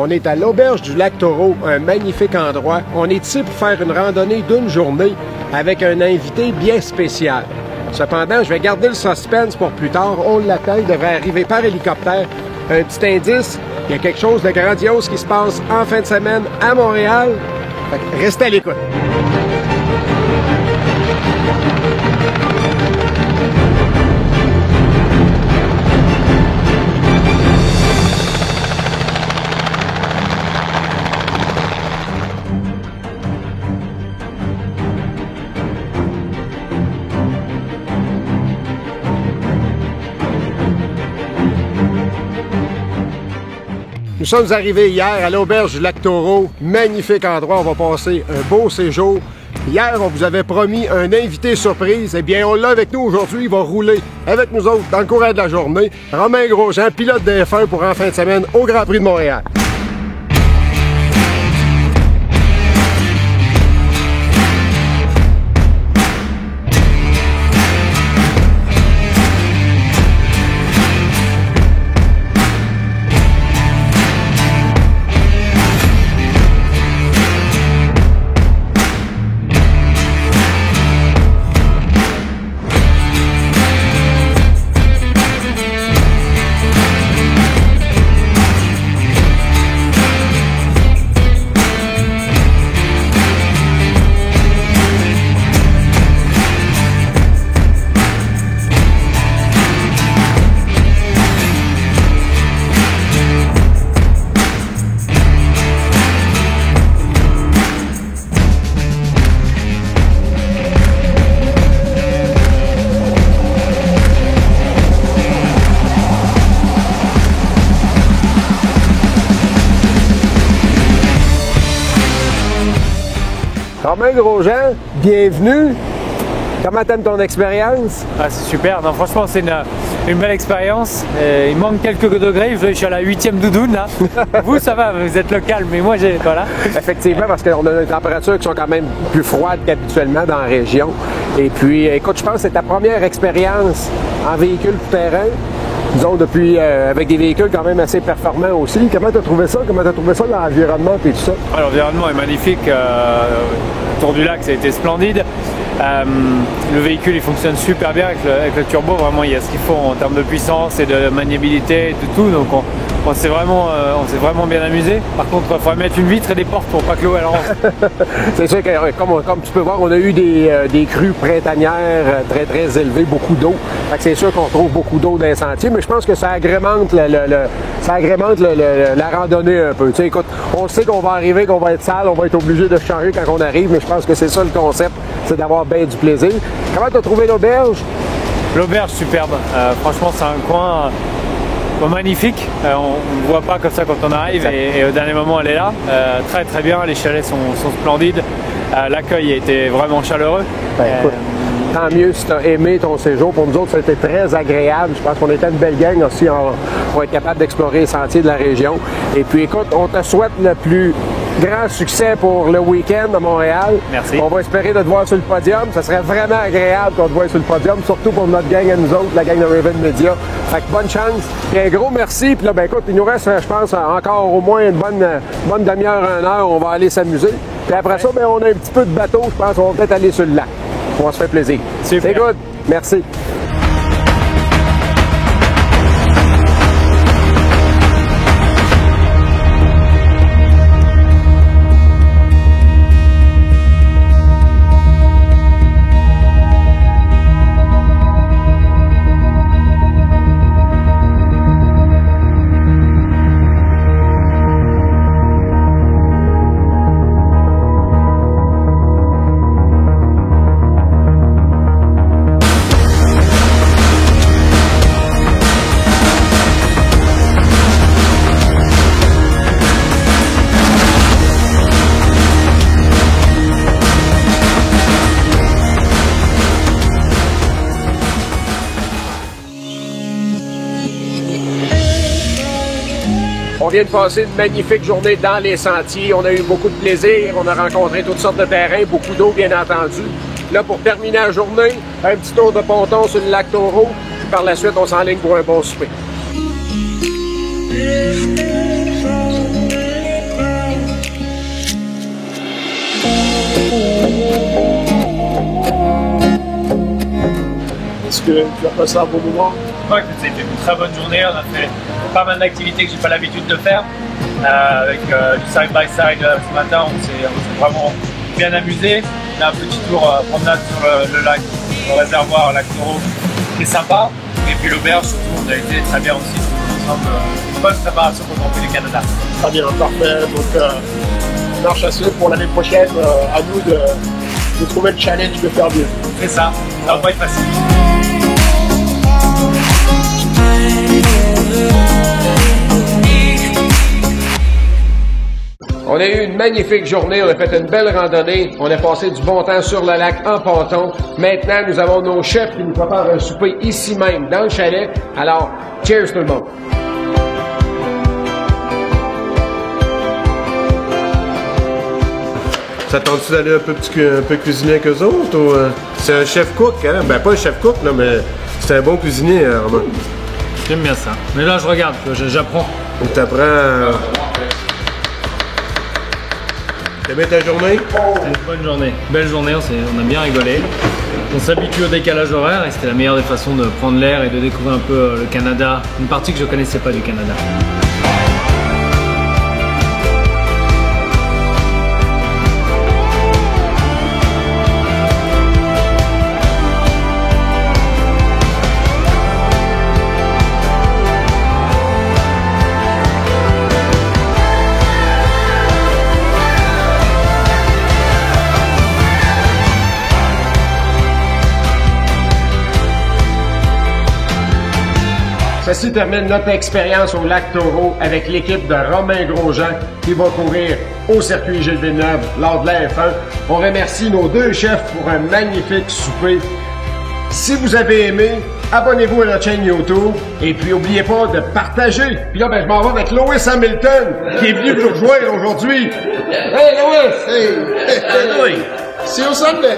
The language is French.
On est à l'Auberge du Lac-Taureau, un magnifique endroit. On est ici pour faire une randonnée d'une journée avec un invité bien spécial. Cependant, je vais garder le suspense pour plus tard. On l'attend, il devrait arriver par hélicoptère. Un petit indice, il y a quelque chose de grandiose qui se passe en fin de semaine à Montréal. Fait que restez à l'écoute. Nous sommes arrivés hier à l'Auberge du Lac-Taureau. Magnifique endroit, on va passer un beau séjour. Hier, on vous avait promis un invité surprise. Eh bien, on l'a avec nous aujourd'hui. Il va rouler avec nous autres dans le courant de la journée. Romain Grosjean, pilote de F1 pour en fin de semaine au Grand Prix de Montréal. Romain Grosjean, bienvenue. Comment t'aimes ton expérience? Ah, c'est super, non, franchement c'est une belle expérience. Il manque quelques degrés, je suis à la 8e doudoune là. Vous ça va, vous êtes local, mais moi j'ai... Voilà. Effectivement, parce qu'on a des températures qui sont quand même plus froides qu'habituellement dans la région. Et puis, écoute, je pense que c'est ta première expérience en véhicule tout-terrain. Disons, depuis, avec des véhicules quand même assez performants aussi. Comment tu as trouvé ça? Comment tu as trouvé ça, l'environnement et tout ça? L'environnement est magnifique. Le Tour du Lac, ça a été splendide. Le véhicule, il fonctionne super bien avec le turbo. Vraiment, il y a ce qu'il faut en termes de puissance et de maniabilité et de tout. Donc, on s'est vraiment bien amusé. Par contre, il faudrait mettre une vitre et des portes pour pas que l'eau elle rentre. C'est sûr que, comme tu peux voir, on a eu des crues printanières très élevées, beaucoup d'eau. C'est sûr qu'on trouve beaucoup d'eau dans les sentiers, mais je pense que ça agrémente la randonnée un peu. Tu sais, écoute, on sait qu'on va arriver, qu'on va être sale, on va être obligé de changer quand on arrive, mais je pense que c'est ça le concept, c'est d'avoir bien du plaisir. Comment tu as trouvé l'auberge? L'auberge, superbe. Franchement, c'est un coin magnifique. On ne voit pas comme ça quand on arrive et au dernier moment, elle est là. Très bien, les chalets sont splendides. L'accueil a été vraiment chaleureux. Écoute, tant mieux si tu as aimé ton séjour. Pour nous autres, ça a été très agréable. Je pense qu'on était une belle gang aussi pour être capable d'explorer les sentiers de la région. Et puis écoute, on te souhaite le plus grand succès pour le week-end à Montréal. Merci. On va espérer de te voir sur le podium. Ça serait vraiment agréable qu'on te voie sur le podium, surtout pour notre gang à nous autres, la gang de Raven Media. Fait que bonne chance. Puis un gros merci. Puis là, ben écoute, il nous reste, je pense, encore au moins une bonne demi-heure, 1 heure. On va aller s'amuser. Puis après ça, ben, on a un petit peu de bateau. Je pense qu'on va peut-être aller sur le lac. On va se faire plaisir. Super. C'est good. Merci. On vient de passer une magnifique journée dans les sentiers. On a eu beaucoup de plaisir. On a rencontré toutes sortes de terrains, beaucoup d'eau, bien entendu. Là, pour terminer la journée, un petit tour de ponton sur le lac Taureau. Puis par la suite, on s'enligne pour un bon souper. Est-ce que tu as passé un bon moment? Ouais, ça a été une très bonne journée. On a fait pas mal d'activités que j'ai pas l'habitude de faire. Avec du side-by-side ce matin, on s'est vraiment bien amusé. On a un petit tour promenade sur le lac, le réservoir, lac Taureau, qui est sympa. Et puis l'auberge, surtout, on a été très bien aussi. Une bonne préparation pour le Grand Prix du Canada. Très bien, parfait. Donc, marche à suivre pour l'année prochaine. À nous de trouver le challenge de faire mieux. C'est ça, ça va pas être facile. On a eu une magnifique journée, on a fait une belle randonnée, on a passé du bon temps sur le lac en ponton. Maintenant, nous avons nos chefs qui nous préparent un souper ici même, dans le chalet. Alors, cheers tout le monde! Ça tente-tu d'aller un peu cuisiner avec eux autres? Ou, c'est un chef-cook, hein? Ben, pas un chef-cook, là, mais c'est un bon cuisinier, Armand. J'aime bien ça. Mais là, je regarde, j'apprends. Donc, t'apprends... T'as bien ta journée? Une bonne journée. Belle journée, on a bien rigolé. On s'habitue au décalage horaire et c'était la meilleure des façons de prendre l'air et de découvrir un peu le Canada. Une partie que je connaissais pas du Canada. Ceci termine notre expérience au lac Taureau avec l'équipe de Romain Grosjean qui va courir au circuit Gilles Villeneuve lors de la F1. On remercie nos deux chefs pour un magnifique souper. Si vous avez aimé, abonnez-vous à notre chaîne YouTube et puis n'oubliez pas de partager. Puis là, je m'en vais avec Lewis Hamilton qui est venu nous rejoindre aujourd'hui. Hey Lewis! Hey! See you Sunday!